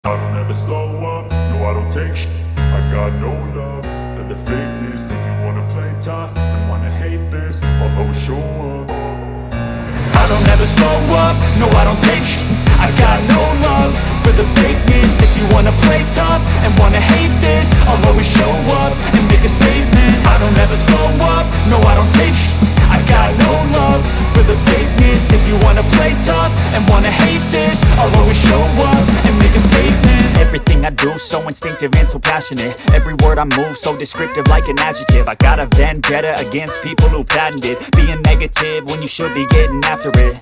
I don't ever slow up, no I don't take sh**. I got no love for the fakeness. If you wanna play tough and wanna hate this, I'll always show up. I don't ever slow up, no I don't take sh**. I got no love for the fakeness. If you wanna play tough and wanna hate this, I'll always show up and make a statement. I don't ever slow up, no I don't take sh**. I got no love for the fakeness. If you wanna play tough and wanna hate this, I'll always show up and make a statement. Everything I do so instinctive and so passionate. Every word I move so descriptive like an adjective. I got a vendetta against people who patented being negative when you should be getting after it.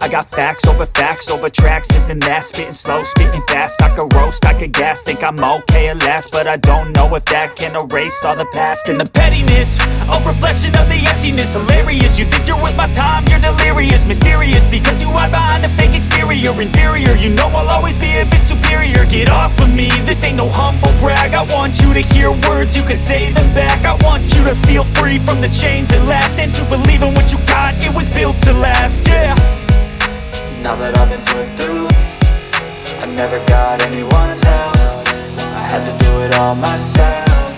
I got facts over tracks, this and that. Spitting slow, spitting fast, I could roast, I could gas. Think I'm okay at last, but I don't know if that can erase all the past. And the pettiness, a reflection of the emptiness. Hilarious, you think you're with my time, you're delirious. Mysterious, because you hide behind a fake exterior. Inferior, you know I'll always be a bit superior. Get off of me, this ain't no humble brag. I want you to hear words, you can say them back. I want you to feel free from the chains that last, and to believe in what you got, it was built to last, yeah. Now that I've been put through, I never got anyone's help. I had to do it all myself.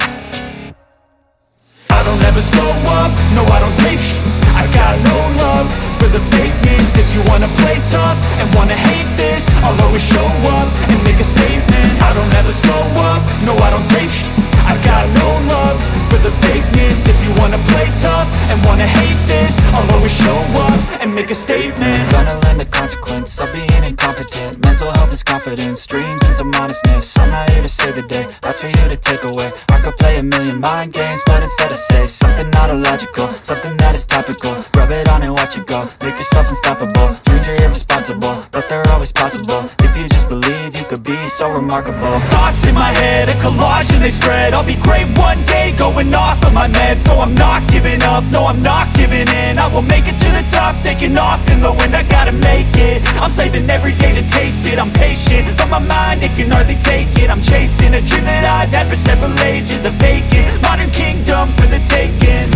I don't ever slow up, no I don't take sh**. I got no love for the fakeness. If you wanna play tough and wanna hate this, I'll always show up and make a statement. I don't ever slow up, no I don't take sh**. I got no love for the fakeness. If you wanna play tough and wanna hate this, I'll always show up and make a statement. Gonna learn the consequence of being incompetent. Mental health is confidence, dreams and some honestness. I'm not here to save the day, that's for you to take away. I could play a million mind games, but instead I say something not illogical, something that is topical. Rub it on and watch it go, make yourself unstoppable. Dreams are irresponsible, but they're always possible. If you just believe, you could be so remarkable. Thoughts in my head, a collage and they spread. I'll be great one day, going off of my meds. No, I'm not giving up, no, I'm not giving in. I will make it to the top, taking off in the wind. I gotta make it, I'm saving every day to taste it. I'm patient, but my mind, it can hardly take it. I'm chasing a dream that I've had for several ages. A vacant, modern kingdom for the taking.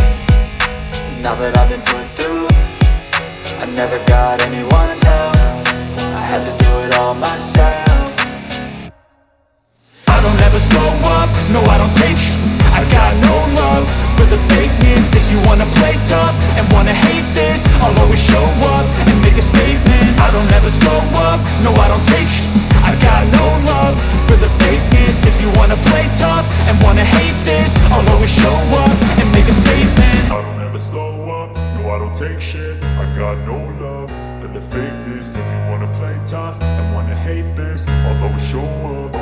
Now that I've been put through, I never got anyone's help. I had to do it all myself. I don't ever slow up, no I don't take sh**. I got no love for the fakeness. If you wanna play tough and wanna hate this, I'll always show up and make a statement. I don't ever slow up, no I don't take sh**. I got no love for the fakeness. If you wanna play tough and wanna hate this, I'll always show up and make a statement. I don't ever slow up, no I don't take shit. I got no love for the fakeness. If you wanna play tough and wanna hate this, I'll always show up.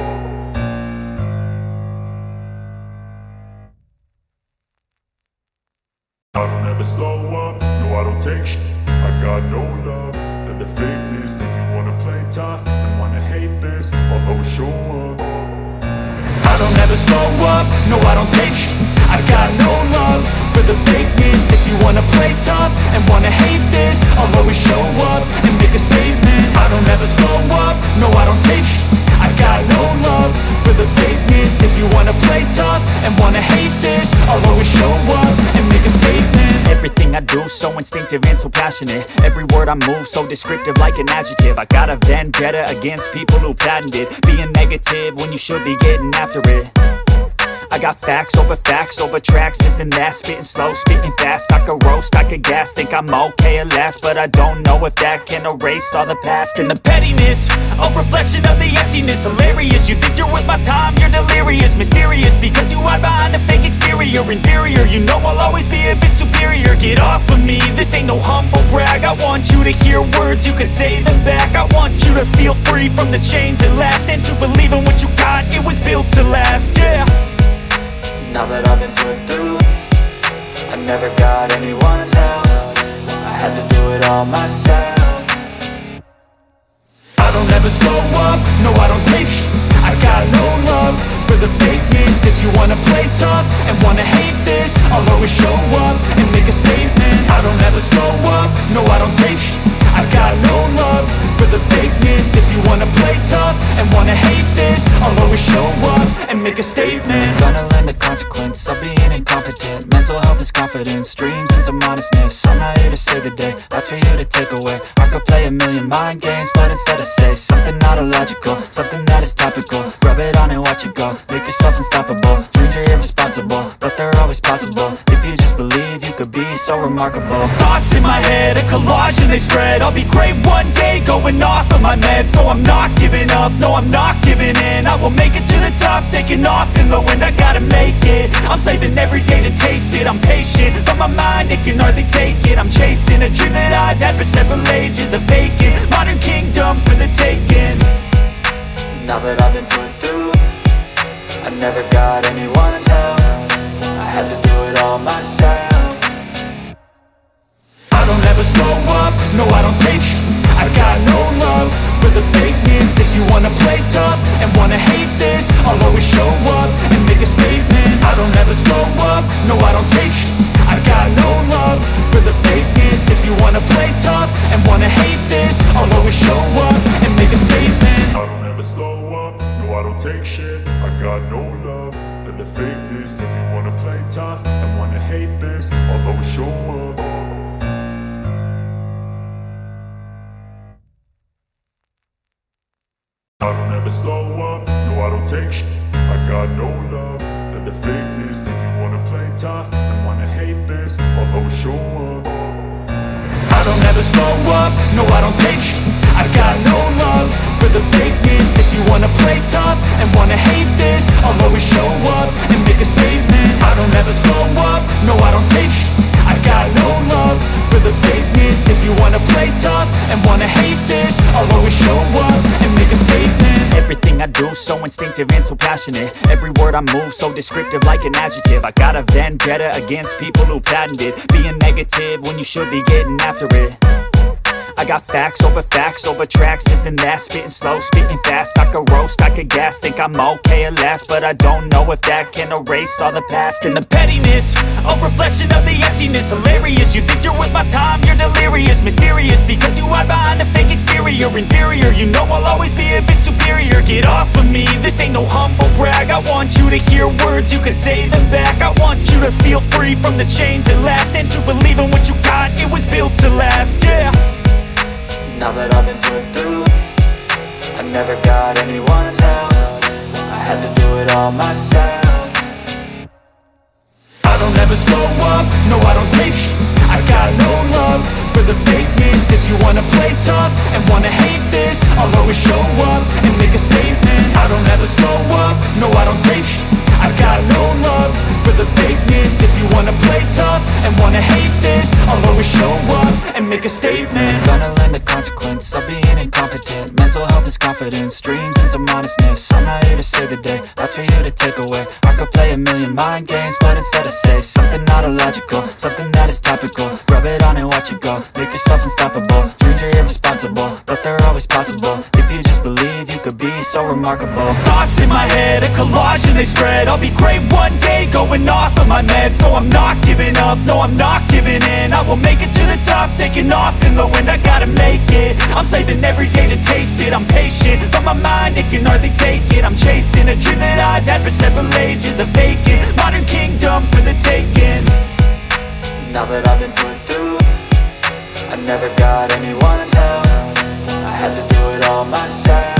I don't ever slow up, no I don't take sh**. I got no love for the fakeness. If you wanna play tough and wanna hate this, I'll always show up. I don't ever slow up, no I don't take sh**. I got no love for the fakeness. If you wanna play tough and wanna hate this, I'll always show up and make a statement. I don't ever slow up, no I don't take sh**. I got no love for the fakeness. If you wanna play tough and wanna hate this, I'll always show up and make a statement. Everything I do so instinctive and so passionate. Every word I move so descriptive like an adjective. I got a vendetta against people who patented being negative when you should be getting after it. I got facts over tracks, this and that. Spitting slow, spitting fast, I could roast, I could gas. Think I'm okay at last, but I don't know if that can erase all the past. And the pettiness, a reflection of the emptiness. Hilarious, you think you're with my time, you're delirious. Mysterious, because you hide behind a fake exterior. Inferior, you know I'll always be a bit superior. Get off of me, this ain't no humble brag. I want you to hear words, you can say them back. I want you to feel free from the chains that last, and to believe in what you got, it was built to last, yeah. Now that I've been put through, I never got anyone's help. I had to do it all myself. I don't ever slow up, no I don't take sh**. I got no love for the fakeness. If you wanna play tough and wanna hate this, I'll always show up and make a statement. I don't ever slow up, no I don't take sh**. I got no love for the fakeness. If you wanna play tough and wanna hate this, I'll always show up and make a statement. Gonna learn the consequence of being incompetent. Mental health this confidence, dreams and some honestness. I'm not here to save the day, that's for you to take away. I could play a million mind games, but instead I say something not illogical, something that is topical. Rub it on and watch it go, make yourself unstoppable. Dreams are irresponsible, but they're always possible. If you just believe, you could be so remarkable. Thoughts in my head, a collage and they spread. I'll be great one day, going off of my meds. No, I'm not giving up, no, I'm not giving in. I will make it to the top, taking off in the wind. I gotta make it, I'm saving every day to taste it. I'm patient, but my mind, it can hardly take it. I'm chasing a dream that I've had for several ages. A vacant, modern kingdom for the taking. Now that I've been put through, I never got anyone's help. I had to do it all myself. I don't ever slow up, no I don't take sh**. I got no love for the fakeness. If you wanna play tough and wanna hate this, I'll always show up and make a statement. I don't ever slow up, no I don't take sh**. I got no love for the fakeness. If you wanna play tough and wanna hate this, I'll always show up and make a statement. I don't ever slow up, no I don't take shit. I got no love for the fakeness. If you wanna play tough and wanna hate this, I'll always show up. I don't ever slow up, no I don't take shit. I got no love for the fakeness. If you wanna play tough and wanna hate this, I'll always show up. I don't ever slow up, no I don't take sh**. I got no love for the fakeness. If you wanna play tough and wanna hate this, I'll always show up and make a statement. I don't ever slow up, no I don't take sh**. I got no love for the fakeness. If you wanna play tough and wanna hate this, I'll always show up and make a statement. Everything I do so instinctive and so passionate. Every word I move so descriptive like an adjective. I got a vendetta against people who patented being negative when you should be getting after it. I got facts over tracks, this and that. Spitting slow, spitting fast. I could roast, I could gas. Think I'm okay at last, but I don't know if that can erase all the past. And the pettiness, a reflection of the emptiness. Hilarious, you think you're worth my time, you're delirious. Mysterious, because you hide behind a fake exterior. Inferior, you know I'll always be a bit superior. Get off of me, this ain't no humble brag. I want you to hear words, you can say them back. I want you to feel free from the chains that last, and to believe in what you got, it was built to last, yeah. Now that I've been put through, I never got anyone's help. I had to do it all myself. I don't ever slow up, no I don't take sh**. I got no love for the fakeness. If you wanna play tough and wanna hate this, I'll always show up and make a statement. I don't ever slow up, no I don't take sh**. I got no love for the fakeness. If you wanna play tough and wanna hate this, I'll always show up and make a statement. Gonna learn the consequence of being incompetent. Mental health is confidence, dreams and some honestness. I'm not here to save the day, that's for you to take away. I could play a million mind games, but instead I say something not illogical, something that is topical. Rub it on and watch it go, make yourself unstoppable. Dreams are irresponsible, but they're always possible. If you just believe, you could be so remarkable. Thoughts in my head, a collage and they spread. I'll be great one day, going off of my meds. No, I'm not giving up, no, I'm not giving in. I will make it to the top, taking off in the wind. I gotta make it, I'm saving every day to taste it. I'm patient, but my mind, it can hardly take it. I'm chasing a dream that I've had for several ages. A vacant, modern kingdom for the taking. Now that I've been put through, I never got anyone's help. I had to do it all myself.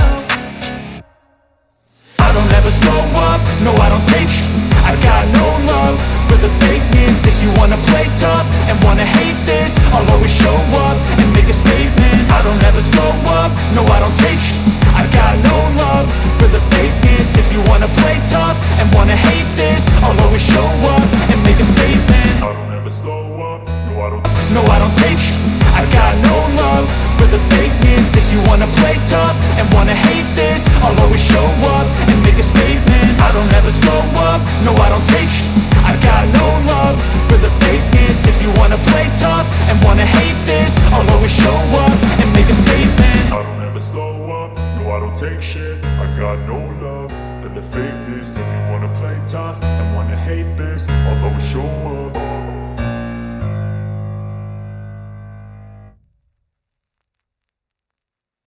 I don't ever slow up, no I don't take sh**. I got no love for the fakeness. If you wanna play tough and wanna hate this, I'll always show up and make a statement. I don't ever slow up, no I don't take sh**. I got no love for the fakeness. If you wanna play tough and wanna hate this, I'll always show up and make a statement. I don't ever slow up, no I don't take sh**. I got no love for the fakeness. If you wanna play tough and wanna hate this, I'll always show up and make a statement. I don't ever slow up, no I don't take sh**. I got no love for the fakeness. If you wanna play tough and wanna hate this, I'll always show up and make a statement. I don't ever slow up, no I don't take shit. I got no love for the fakeness. If you wanna play tough and wanna hate this, I'll always show up.